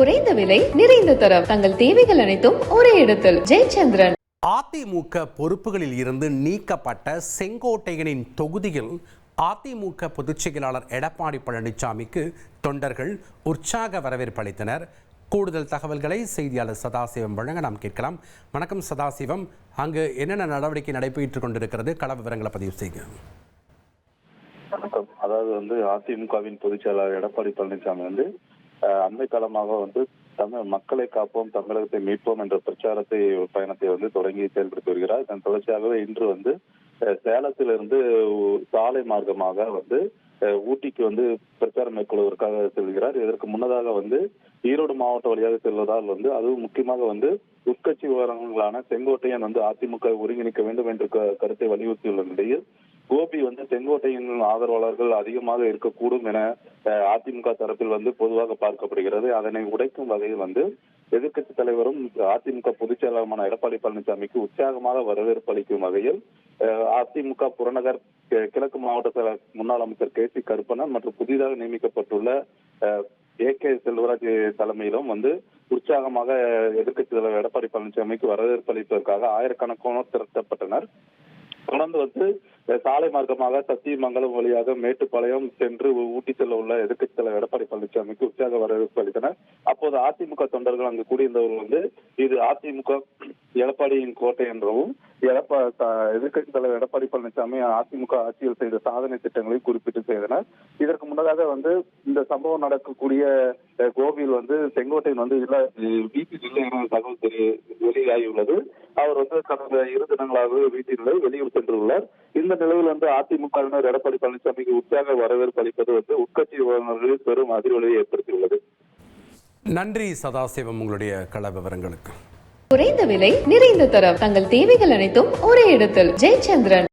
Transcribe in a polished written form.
குறைந்த விலை நிறைந்த தரம் தங்கள் தேவைகள் அனைத்தும் ஒரே இடத்தில். ஜெயச்சந்திரன். அதிமுக பொறுப்புகளில் இருந்து நீக்கப்பட்ட செங்கோட்டையனின் தொகுதியில் அதிமுக பொதுச் செயலாளர் எடப்பாடி பழனிசாமிக்கு தொண்டர்கள் உற்சாக வரவேற்பு அளித்தனர். கூடுதல் தகவல்களை செய்தியாளர் சதாசிவம் வழங்க நாம் கேட்கலாம். வணக்கம் சதாசிவம், அங்கு என்னென்ன நடவடிக்கை நடைபெற்றுக் கொண்டிருக்கிறது? கள விவரங்களை பதிவு செய்க. வணக்கம். அதாவது அதிமுகவின் பொதுச் செயலாளர் எடப்பாடி பழனிசாமி அண்மை காலமாக தமிழ் மக்களை காப்போம், தமிழகத்தை மீட்போம் என்ற பயணத்தை தொடங்கி செயல்படுத்தி வருகிறார். இதன் தொடர்ச்சியாகவே இன்று சேலத்திலிருந்து சாலை மார்க்கமாக ஊட்டிக்கு பிரச்சாரம் மேற்கொள்வதற்காக செல்கிறார். இதற்கு முன்னதாக ஈரோடு மாவட்ட வழியாக செல்வதால் அதுவும் முக்கியமாக உட்கட்சி விவகாரங்களான செங்கோட்டையன் அதிமுக ஒருங்கிணைக்க வேண்டும் என்ற கருத்தை வலியுறுத்தியுள்ள நிலையில் கோபி செங்கோட்டையின் ஆதரவாளர்கள் அதிகமாக இருக்கக்கூடும் என அதிமுக தரப்பில் பொதுவாக பார்க்கப்படுகிறது. அதனை உடைக்கும் வகையில் எதிர்க்கட்சி தலைவரும் அதிமுக பொதுச் செயலாளருமான எடப்பாடி பழனிசாமிக்கு உற்சாகமாக வரவேற்பு அளிக்கும் வகையில் அதிமுக புறநகர் கிழக்கு மாவட்ட முன்னாள் அமைச்சர் கே.சி. கருப்பணன் மற்றும் புதிதாக நியமிக்கப்பட்டுள்ள ஏ.கே. செல்வராஜ் தலைமையிலும் உற்சாகமாக எதிர்க்கட்சி தலைவர் எடப்பாடி பழனிசாமிக்கு வரவேற்பு அளிப்பதற்காக ஆயிரக்கணக்கானோர் திரட்டப்பட்டனர். தொடர்ந்து சாலை மார்க்கமாக சத்தியமங்கலம் வழியாக மேட்டுப்பாளையம் சென்று ஊட்டி செல்ல உள்ள எதிர்க்கட்சி தலைவர் எடப்பாடி பழனிசாமிக்கு உற்சாக வரவேற்பு அளித்தனர். அப்போது அதிமுக தொண்டர்கள் அங்கு கூடியிருந்தவர்கள் இது அதிமுக எடப்பாடியின் கோட்டை என்றவும் எதிர்க்கட்சி தலைவர் எடப்பாடி பழனிசாமி அதிமுக ஆட்சியில் செய்த சாதனை திட்டங்களை குறிப்பிட்டு செய்தனர். இதற்கு முன்னதாக இந்த சம்பவம் நடக்கக்கூடிய கோபியில் செங்கோட்டையன் வீட்டில் இல்லை என தகவல் வெளியாகியுள்ளது. அவர் கடந்த 2 தினங்களாகவே வீட்டில் வெளியூர் சென்றுள்ளார். இந்த நிலையில் அதிமுகவினர் எடப்பாடி பழனிசாமிக்கு உற்சாக வரவேற்பு அளிப்பது உட்கட்சி விவகாரங்களில் பெரும் அதிர்வலையை ஏற்படுத்தியுள்ளது. நன்றி சதாசிவம், உங்களுடைய கள விவரங்களுக்கு. குறைந்த விலை நிறைந்த தரம் தங்கள் தேவைகள் அனைத்தும் ஒரே இடத்தில். ஜெயச்சந்திரன்.